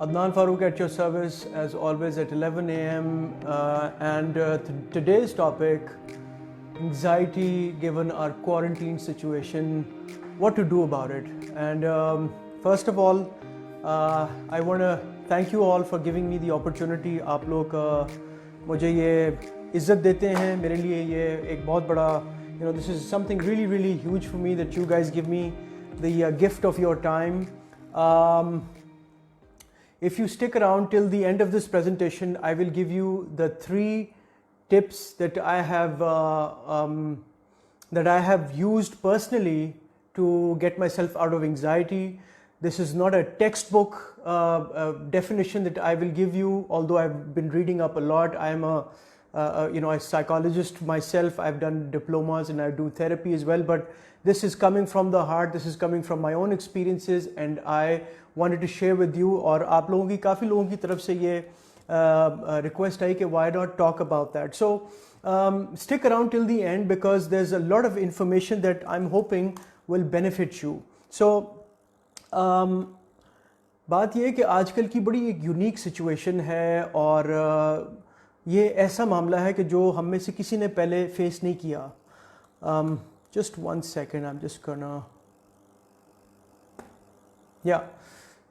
Adnan Farooq at your service as always at 11 a.m. and today's topic, anxiety given our quarantine situation, what to do about it. And first of all, I want to thank you all for giving me the opportunity. आप लोग मुझे ये इज़्ज़त देते हैं, मेरे लिए ये एक बहुत बड़ा, this is something really huge for me that you guys give me the gift of your time. If you stick around till the end of this presentation, I will give you the 3 tips that I have used personally to get myself out of anxiety. This is not a textbook definition that I will give you, although I've been reading up a lot. I am a psychologist myself. I've done diplomas and I do therapy as well, but this is coming from the heart. This is coming from my own experiences, and I wanted to share with you. और आप लोगों की काफ़ी लोगों की तरफ से ये request आई कि why not talk about that. So stick around till the end because there's a lot of information that I'm hoping will benefit you. So बात ये है कि आजकल की बड़ी एक यूनिक सिचुएशन है और ये ऐसा मामला है कि जो हम में से किसी ने पहले फेस नहीं किया. Just 1 second, I'm just gonna, yeah.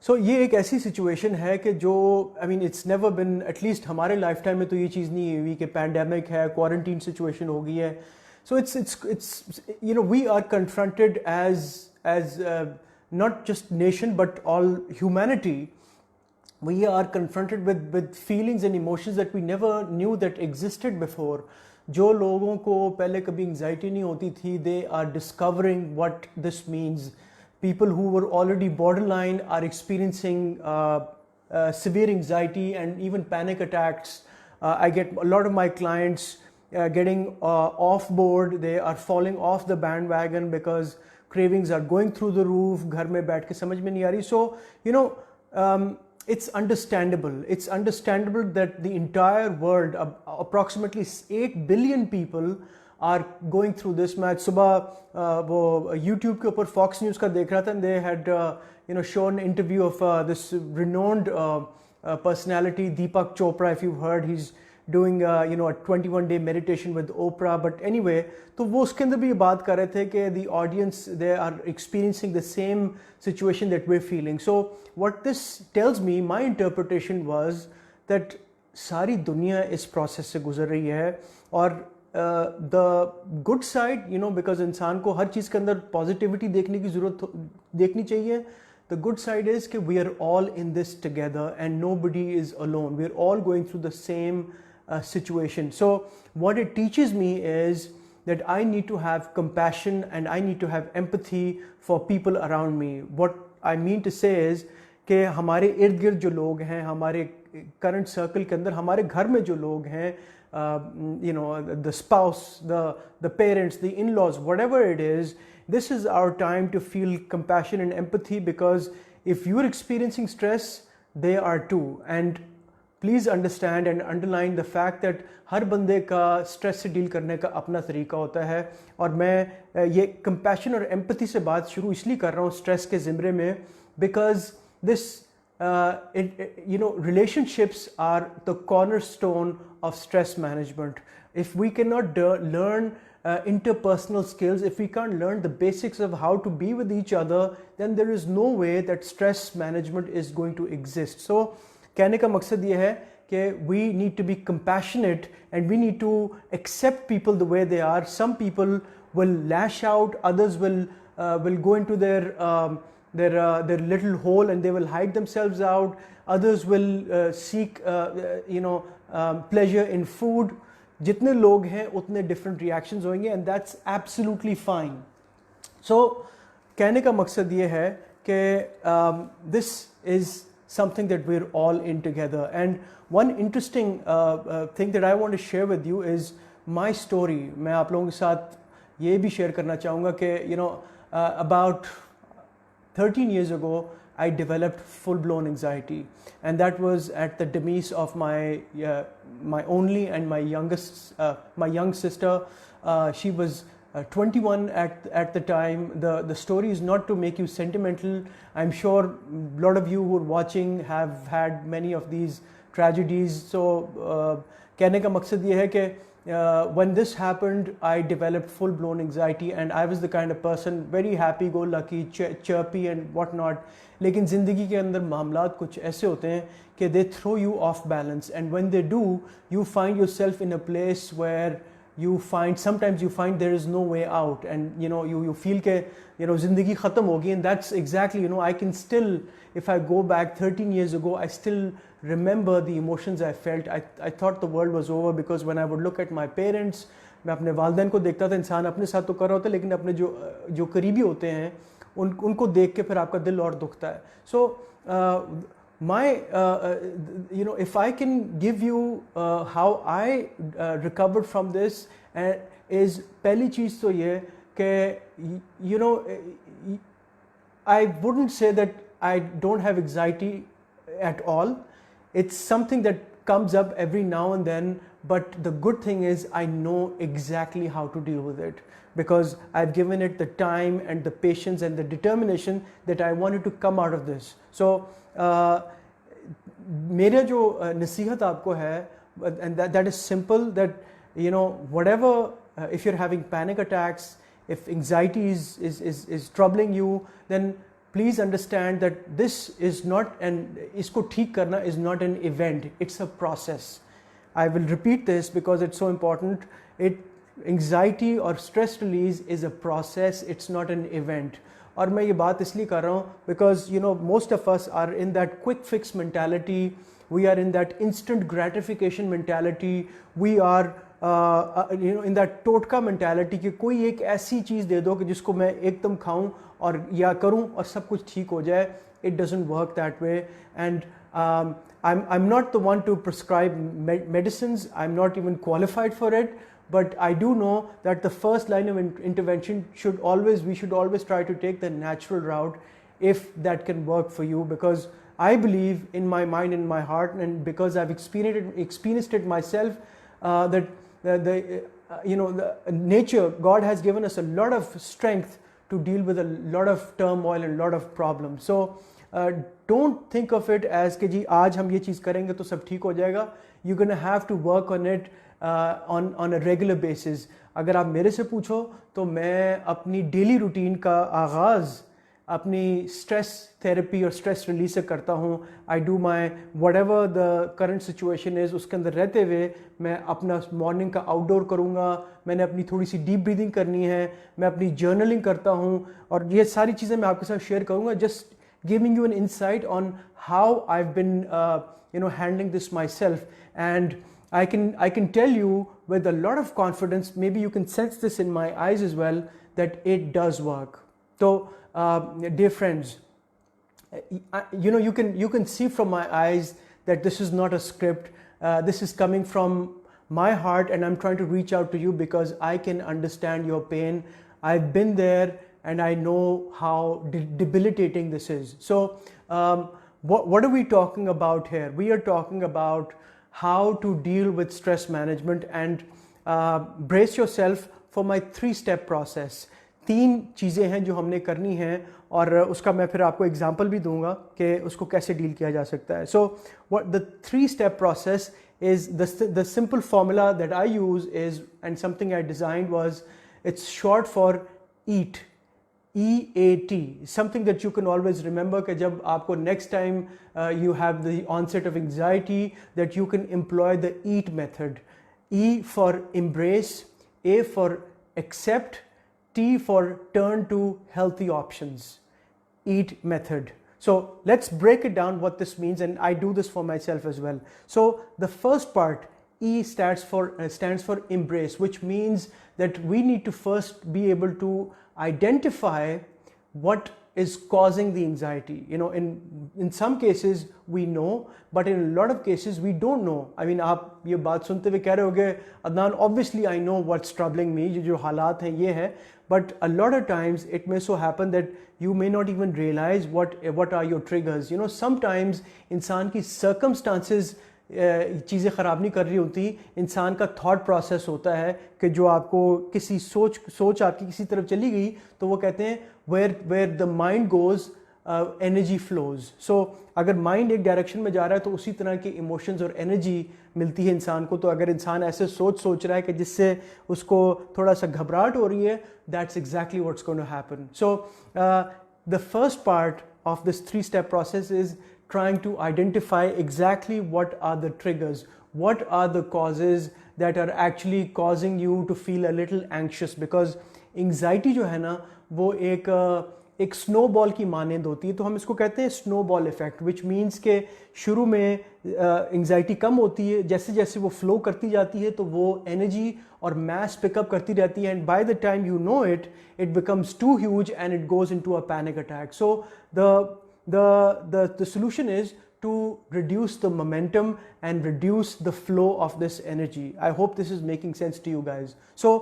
So ये एक ऐसी सिचुएशन है कि जो it's never been, at least हमारे लाइफ टाइम में तो ये चीज़ नहीं हुई कि पैंडेमिक है, क्वारंटीन सिचुएशन हो गई है. So it's we are confronted as not just nation but all humanity. We are confronted with feelings and emotions that we never knew that existed before. जो लोगों को पहले कभी anxiety नहीं होती थी, they are discovering what this means. People who were already borderline are experiencing severe anxiety and even panic attacks. I get a lot of my clients getting off board. They are falling off the bandwagon because cravings are going through the roof. घर में बैठ के समझ में नहीं आ रही. So it's understandable. It's understandable that the entire world, approximately 8 billion people, are going through this. मैं सुबह वो YouTube के ऊपर Fox News का देख रहा था, and they had shown interview of this renowned personality Deepak Chopra. If you've heard, he's doing a 21-day meditation with Oprah. But anyway, तो वो उसके अंदर भी ये बात कर रहे थे कि the audience, they are experiencing the same situation that we're feeling. So what this tells me, my interpretation was that सारी दुनिया इस process से गुजर रही है और the good side, because इंसान को हर चीज़ के अंदर positivity देखने की देखनी चाहिए. The good side is that we are all in this together and nobody is alone. We're all going through the same situation. So what it teaches me is that I need to have compassion and I need to have empathy for people around me. What I mean to say is कि हमारे इर्द गिर्द जो लोग हैं, हमारे current circle के अंदर, हमारे घर में जो लोग हैं, the spouse, the parents, the in-laws, whatever it is, this is our time to feel compassion and empathy, because if you're experiencing stress, they are too. And please understand and underline the fact that हर बंदे का stress से deal करने का अपना तरीका होता है. और मैं ये कंपैशन और एम्पैथी से बात शुरू इसलिए कर रहा हूँ स्ट्रेस के ज़िम्रे में, because this relationships are the cornerstone of stress management. If we cannot learn interpersonal skills, if we can't learn the basics of how to be with each other, then there is no way that stress management is going to exist. So कहने का मकसद ये है कि we need to be compassionate and we need to accept people the way they are. Some people will lash out, others will go into their little hole and they will hide themselves out. Others will seek pleasure in food. जितने लोग हैं उतने different reactions होंगे, and that's absolutely fine. So कहने का मकसद ये है कि this is something that we're all in together. And one interesting thing that I want to share with you is my story. मैं आप लोगों के साथ ये भी share करना चाहूँगा कि about 13 years ago I developed full-blown anxiety, and that was at the demise of my only and my young sister. She was 21 at the time. The story is not to make you sentimental. I'm sure a lot of you who are watching have had many of these tragedies. So कहने का मकसद ये है कि when this happened, I developed full-blown anxiety, and I was the kind of person very happy-go-lucky, chirpy and whatnot. लेकिन ज़िंदगी के अंदर मामलात कुछ ऐसे होते हैं कि they throw you off balance, and when they do, you find yourself in a place where sometimes you find there is no way out, and you feel ke zindagi khatam ho gayi. And that's exactly, I can still, if I go back 13 years ago, I still remember the emotions I felt. I thought the world was over, because when I would look at my parents, मैं अपने वालिदैन को देखता था. इंसान अपने साथ तो कर रहा होता है, लेकिन अपने जो करीबी होते हैं उनको देख के फिर आपका दिल और दुखता है. So if I can give you how I recovered from this, is पहली चीज़ तो ये कि I wouldn't say that I don't have anxiety at all. It's something that comes up every now and then, but the good thing is I know exactly how to deal with it, because I've given it the time and the patience and the determination that I wanted to come out of this. So मेरा जो नसीहत आपको है, and that is simple, that whatever, if you're having panic attacks, if anxiety is troubling you, then please understand that this is not इसको ठीक करना is not an event, it's a process. I will repeat this because it's so important. Anxiety or stress release is a process, it's not an event. और मैं ये बात इसलिए कर रहा हूँ because most of us are in that quick fix mentality, we are in that instant gratification mentality, we are in that टोटका mentality कि कोई एक ऐसी चीज़ दे दो कि जिसको मैं एकदम खाऊं और या करूं और सब कुछ ठीक हो जाए. It doesn't work that way, and I'm not the one to prescribe medicines. I'm not even qualified for it. But I do know that the first line of intervention we should always try to take the natural route, if that can work for you, because I believe in my mind and my heart, and because I've experienced it myself, that the nature, God has given us a lot of strength to deal with a lot of turmoil and a lot of problems. So don't think of it as कि जी आज हम ये चीज़ करेंगे तो सब ठीक हो जाएगा. You're gonna have to work on it on a regular basis. अगर आप मेरे से पूछो तो मैं अपनी डेली रूटीन का आगाज़ अपनी स्ट्रेस थेरेपी और स्ट्रेस रिलीज से करता हूँ. I do my what ever the current situation is, उसके अंदर रहते हुए मैं अपना मॉर्निंग का आउटडोर करूँगा, मैंने अपनी थोड़ी सी डीप ब्रीदिंग करनी है, मैं अपनी जर्नलिंग करता हूँ, और ये सारी चीज़ें मैं आपके साथ शेयर करूँगा. Just giving you an insight on how I have been handling this myself. And I can tell you with a lot of confidence, maybe you can sense this in my eyes as well, that it does work. So dear friends, you can see from my eyes that this is not a script. This is coming from my heart, and I'm trying to reach out to you because I can understand your pain. I've been there and I know how debilitating this is. So what are we talking about here? We are talking about how to deal with stress management, and brace yourself for my 3-step process. 3 चीज़ें हैं जो हमने करनी हैं, और उसका मैं फिर आपको एग्जांपल भी दूंगा कि उसको कैसे डील किया जा सकता है. So what the 3-step process is, the simple formula that I use is, and something I designed was, it's short for EAT. EAT, something that you can always remember कि जब आपको next time you have the onset of anxiety, that you can employ the EAT method. E for embrace, A for accept, T for turn to healthy options. EAT method. So let's break it down what this means, and I do this for myself as well. So the first part, E stands for embrace, which means that we need to first be able to identify what is causing the anxiety. In some cases we know, but in a lot of cases we don't know. I mean, आप ये बात सुनते हुए कह रहे होगे, Adnan, obviously I know what's troubling me, जो हालात हैं ये है, but a lot of times it may so happen that you may not even realize what are your triggers. Sometimes इंसान की circumstances चीज़ें ख़राब नहीं कर रही होती, इंसान का थॉट प्रोसेस होता है कि जो आपको किसी सोच आपकी किसी तरफ चली गई, तो वो कहते हैं where the mind goes energy flows. So अगर माइंड एक डायरेक्शन में जा रहा है तो उसी तरह के इमोशंस और एनर्जी मिलती है इंसान को. तो अगर इंसान ऐसे सोच रहा है कि जिससे उसको थोड़ा सा घबराहट हो रही है, that's exactly what's going to happen. So the first part of this 3-step process is trying to identify exactly what are the triggers, what are the causes that are actually causing you to feel a little anxious, because anxiety जो है ना वो एक snowball की मानंद होती है. तो हम इसको कहते हैं स्नोबॉल इफेक्ट, विच मीन्स के शुरू में एंग्जाइटी कम होती है, जैसे जैसे वो फ्लो करती जाती है तो वो एनर्जी और मास पिकअप करती रहती है, and by the time you know it becomes too huge and it goes into a panic attack. So the solution is to reduce the momentum and reduce the flow of this energy. I hope this is making sense to you guys. So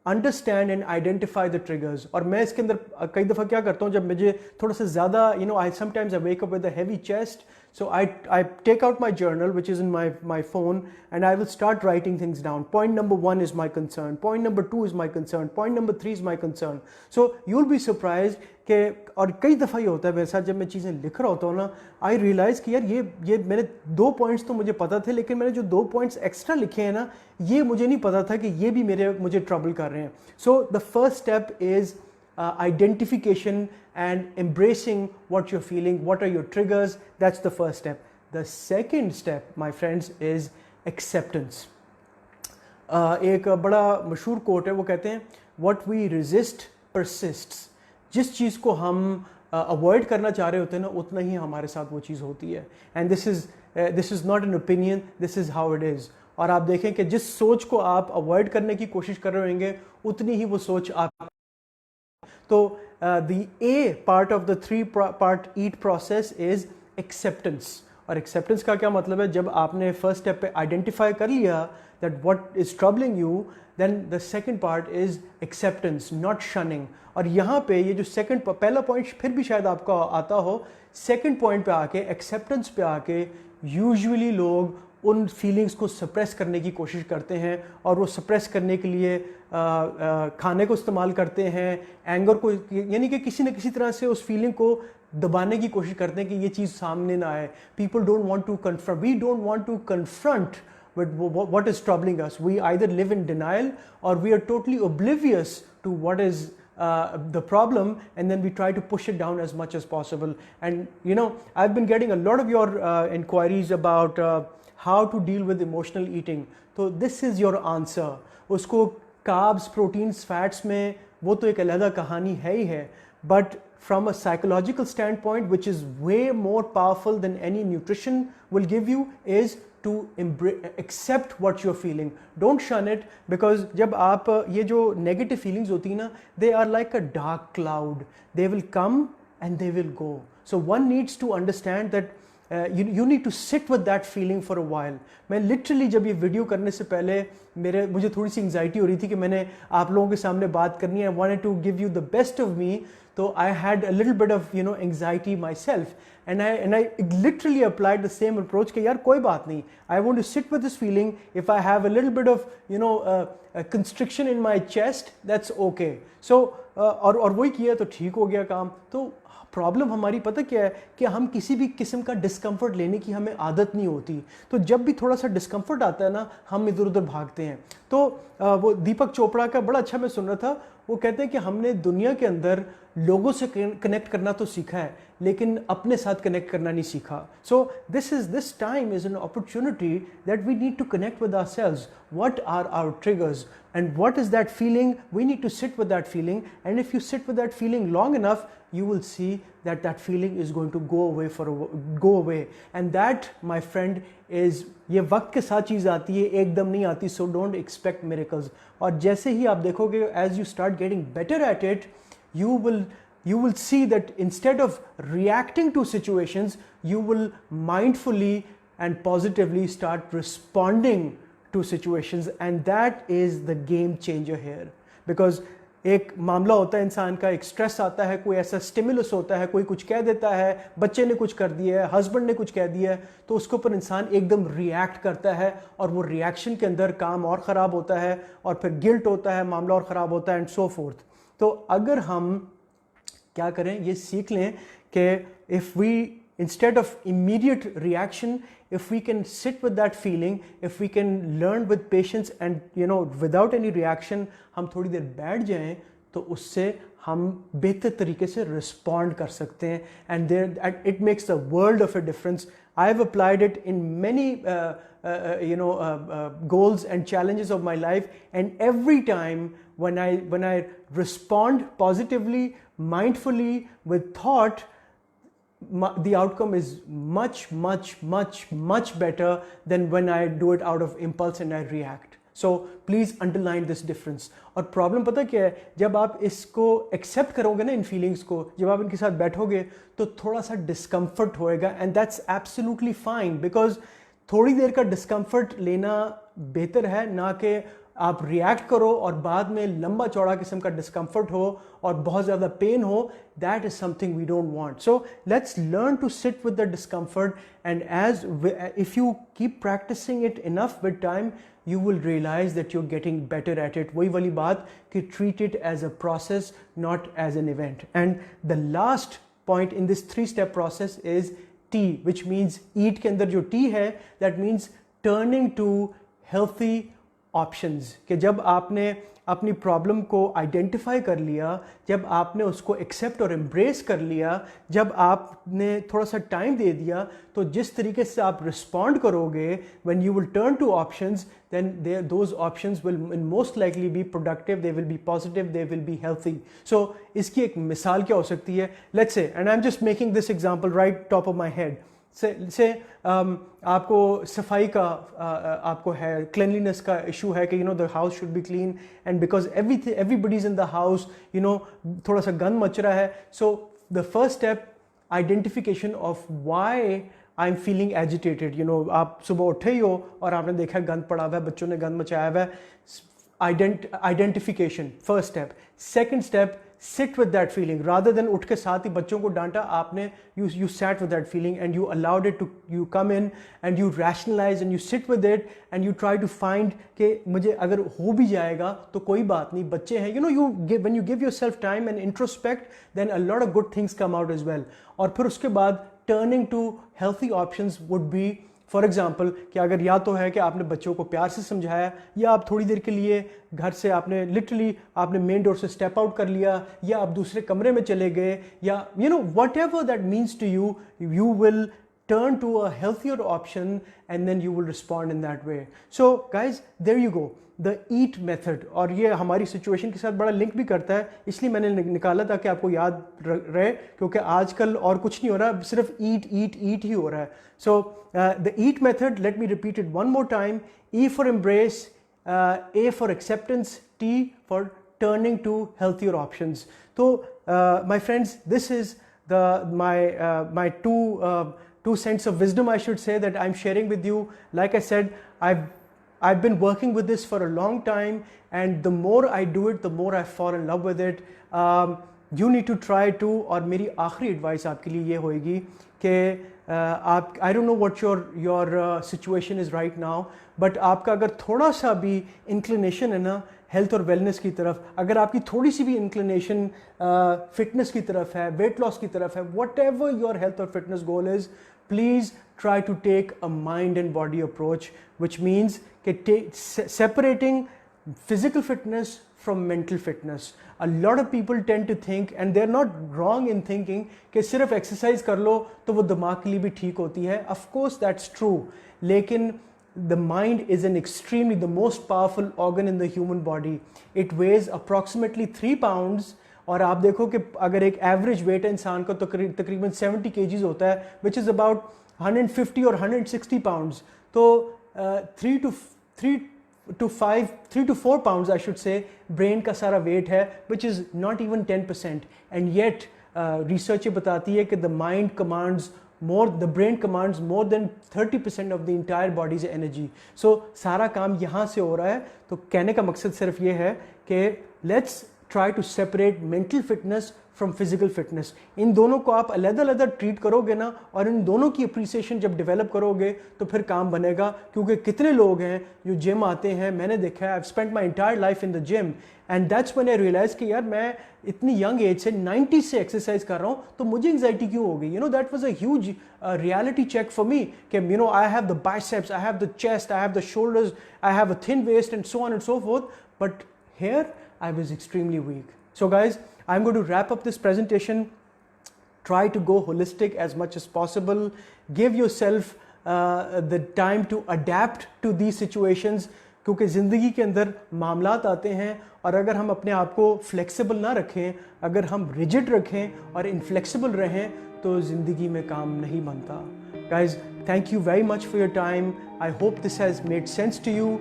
understand and identify the triggers. और मैं इसके अंदर कई दफ़ा क्या करता हूँ, जब मुझे थोड़ा सा ज़्यादा I sometimes I wake up with a heavy chest, so I take out my journal, which is in my phone, and I will start writing things down. Point number 1 is my concern, point number 2 is my concern, point number 3 is my concern. So you'll be surprised कि, और कई दफ़ा ये होता है मेरे साथ, जब मैं चीज़ें लिख रहा होता हूँ ना, आई रियलाइज़ कि यार ये मैंने 2 पॉइंट्स तो मुझे पता थे, लेकिन मैंने जो 2 पॉइंट्स एक्स्ट्रा लिखे हैं ना, ये मुझे नहीं पता था कि ये भी मुझे ट्रबल कर रहे हैं. सो the first step is identification and embracing what you're feeling, what are your triggers. That's the first step. The second step, my friends, is acceptance. एक बड़ा मशहूर कोट है, वो कहते हैं what we resist persists. जिस चीज़ को हम अवॉइड करना चाह रहे होते हैं ना, उतना ही हमारे साथ वो चीज़ होती है. And this is not an opinion, this is how it is. और आप देखें कि जिस सोच को आप अवॉइड करने की कोशिश कर रहे होंगे, उतनी ही वो सोच आप. तो the A part of the 3-part EAT process is acceptance. और acceptance का क्या मतलब है? जब आपने first step पे identify कर लिया that what is troubling you, then the second part is acceptance, not shunning. और यहाँ पे ये जो पहला point फिर भी शायद आपको आता हो, second point पे आके, acceptance पे आके, usually लोग उन फीलिंग्स को सप्रेस करने की कोशिश करते हैं, और वो सप्रेस करने के लिए खाने को इस्तेमाल करते हैं, एंगर को, यानी कि किसी न किसी तरह से उस फीलिंग को दबाने की कोशिश करते हैं कि ये चीज़ सामने ना आए. People don't want to confront, we don't want to confront with what is troubling us. We either live in denial or we are totally oblivious to what is the problem, and then we try to push it down as much as possible. And I've been getting a lot of your inquiries about how to deal with emotional eating. So this is your answer. उसको carbs, proteins, fats में वो तो एक अलग कहानी है ही है, but from a psychological standpoint, which is way more powerful than any nutrition will give you, is to accept what you're feeling. Don't shun it, because जब आप ये जो negative feelings होती हैं ना, they are like a dark cloud. They will come and they will go. So one needs to understand that you need to sit with that feeling for a while. मैं literally जब ये video करने से पहले मुझे थोड़ी सी anxiety हो रही थी कि मैंने आप लोगों के सामने बात करनी है. I wanted to give you the best of me. So I had a little bit of anxiety myself, and I literally applied the same approach कि यार कोई बात नहीं, I want to sit with this feeling. If I have a little bit of a constriction in my chest, that's okay. So और वही किया तो ठीक हो गया काम. तो प्रॉब्लम हमारी पता क्या है कि हम किसी भी किस्म का डिस्कम्फर्ट लेने की हमें आदत नहीं होती. तो जब भी थोड़ा सा डिस्कम्फर्ट आता है ना, हम इधर उधर भागते हैं. तो वो दीपक चोपड़ा का बड़ा अच्छा मैं सुन रहा था, वो कहते हैं कि हमने दुनिया के अंदर लोगों से कनेक्ट करना तो सीखा है, लेकिन अपने साथ कनेक्ट करना नहीं सीखा. सो this time is an opportunity that we need to connect with ourselves. What are our triggers and what is that feeling? We need to sit with that feeling, and if you sit with that feeling long enough, you will see that feeling is going to go away. And that, my friend, is ये वक्त के साथ चीज़ आती है, एकदम नहीं आती. So don't expect miracles. और जैसे ही आप देखोगे, as you start getting better at it, you will see that instead of reacting to situations, you will mindfully and positively start responding to situations, and that is the game changer here. Because एक मामला होता है इंसान का, एक stress आता है, कोई ऐसा स्टिमुलस होता है, कोई कुछ कह देता है, बच्चे ने कुछ कर दिया है, हस्बैंड ने कुछ कह दिया है, तो उसके ऊपर इंसान एकदम रिएक्ट करता है और वो रिएक्शन के अंदर काम और ख़राब होता है और फिर गिल्ट होता है, मामला और ख़राब होता है एंड सो फोर्थ। तो अगर हम क्या करें, ये सीख लें कि if we instead of immediate reaction, if we can sit with that feeling, if we can learn with patience and without any reaction, हम थोड़ी देर बैठ जाएं तो उससे हम बेहतर तरीके से रिस्पॉन्ड कर सकते हैं and it makes a world of a difference. I have applied it in many goals and challenges of my life, and every time when I respond positively, mindfully, with thought, the outcome is much better than when I do it out of impulse and I react. So please underline this difference. और problem पता क्या है, जब आप इसको accept करोगे ना, इन feelings को, जब आप इनके साथ बैठोगे तो थोड़ा सा डिस्कम्फर्ट होएगा and that's absolutely fine, because थोड़ी देर का डिस्कम्फर्ट लेना बेहतर है ना कि आप रिएक्ट करो और बाद में लंबा चौड़ा किस्म का डिस्कम्फर्ट हो और बहुत ज़्यादा पेन हो. That is something we don't want. So let's learn to sit with the discomfort and if you keep practising it enough with time, you will realize that you're getting better at it. वही वाली बात कि treat it as a process, not as an event. And the last point in this 3-step process is T, which means eat के अंदर जो T है, that means turning to healthy options. कि जब आपने अपनी प्रॉब्लम को आइडेंटिफाई कर लिया, जब आपने उसको एक्सेप्ट और एम्ब्रेस कर लिया, जब आपने थोड़ा सा टाइम दे दिया, तो जिस तरीके से आप रिस्पॉन्ड करोगे, when you will turn two options, then those options will most likely be productive, they will be positive, they will be healthy. So इसकी एक मिसाल क्या हो सकती है? Let's say, and I'm just making this example right top of my head. से आपको सफाई का आपको है, क्लिनलीनेस का इशू है कि the house should be clean, and because everybody is in the house, थोड़ा सा गंद मच रहा है. सो the first step, identification of why I am feeling agitated. आप सुबह उठे ही हो और आपने देखा गंद पड़ा हुआ है, बच्चों ने गंद मचाया हुआ है. Identification, first step. Second step, sit with that feeling. rather than उठ के साथ ही बच्चों को डांटा, आपने you sat with that feeling and you allowed it to you come in and you rationalize and you sit with it and you try to find कि मुझे अगर हो भी जाएगा तो कोई बात नहीं, बच्चे हैं. When you give yourself time and introspect, then a lot of good things come out as well. और फिर उसके बाद turning to healthy options would be, for example, कि अगर या तो है कि आपने बच्चों को प्यार से समझाया, या आप थोड़ी देर के लिए घर से आपने लिटरली आपने मेन डोर से स्टेप आउट कर लिया, या आप दूसरे कमरे में चले गए, या whatever that means to you, you will turn to a healthier option and then you will respond in that way. So guys, there you go, the eat method. और ये हमारी सिचुएशन के साथ बड़ा लिंक भी करता है, इसलिए मैंने निकाला था कि आपको याद रहे, क्योंकि आजकल और कुछ नहीं हो रहा, सिर्फ eat ही हो रहा है. So the eat method, let me repeat it one more time. E for embrace, A for acceptance, T for turning to healthier options. So my friends, this is my two cents of wisdom, I should say, that I'm sharing with you. Like I said, I've been working with this for a long time, and the more I do it, the more I fall in love with it. You need to try to. और मेरी आखिरी advice आपके लिए ये होएगी कि आप, I don't know what your situation is right now, but आपका अगर थोड़ा सा भी inclination है ना हेल्थ और वेलनेस की तरफ, अगर आपकी थोड़ी सी भी इंक्लिनेशन फिटनेस की तरफ है, वेट लॉस की तरफ है, वट एवर योर हेल्थ और fitness goal is, please try to take a mind and body approach, which means separating physical fitness from mental fitness. A lot of people tend to think, and they're not wrong in thinking, कि सिर्फ exercise कर लो तो वो दिमाग के लिए भी ठीक होती है. Of course that's true, लेकिन the mind is the most powerful organ in the human body. It weighs approximately 3 pounds. और आप देखो कि अगर एक एवरेज वेट है इंसान का तो तकरीबन 70 kgs होता है, which is about 150 और 160 pounds. तो 3 to 4 pounds, I should say, brain का सारा वेट है, which is not even 10%. And yet research ये बताती है कि the brain commands more than 30% of the entire body's energy. So सारा काम यहाँ से हो रहा है. तो कहने का मकसद सिर्फ ये है कि let's try to separate mental fitness from physical fitness. इन दोनों को आप अलग-अलग ट्रीट करोगे ना, और इन दोनों की अप्रिसिएशन जब डेवलप करोगे तो फिर काम बनेगा. क्योंकि कितने लोग हैं जो जिम आते हैं, मैंने देखा है, I've spent my entire life in the gym, and that's when I realized कि यार मैं इतनी यंग एज से 90 से एक्सरसाइज कर रहा हूँ, तो मुझे एंजाइटी क्यों हो गई? You know, that was a huge reality check for me कि you know I have the biceps, I have the chest, I have the shoulders, I have a thin waist and so on and so forth, but here I was extremely weak. So guys, I'm going to wrap up this presentation. Try to go holistic as much as possible. Give yourself the time to adapt to these situations, क्योंकि ज़िंदगी के अंदर मामलात आते हैं, और अगर हम अपने आप को फ्लेक्सिबल ना रखें, अगर हम रिजिड रखें और इनफ्लेक्सिबल रहें, तो ज़िंदगी में काम नहीं बनता. Guys, thank you very much for your time. I hope this has made sense to you.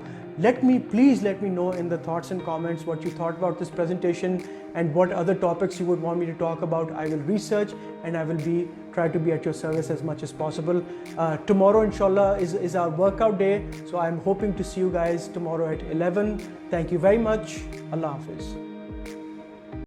Please let me know in the thoughts and comments what you thought about this presentation and what other topics you would want me to talk about. I will research and I will try to be at your service as much as possible. Tomorrow, inshallah, is our workout day. So I'm hoping to see you guys tomorrow at 11. Thank you very much. Allah Hafiz.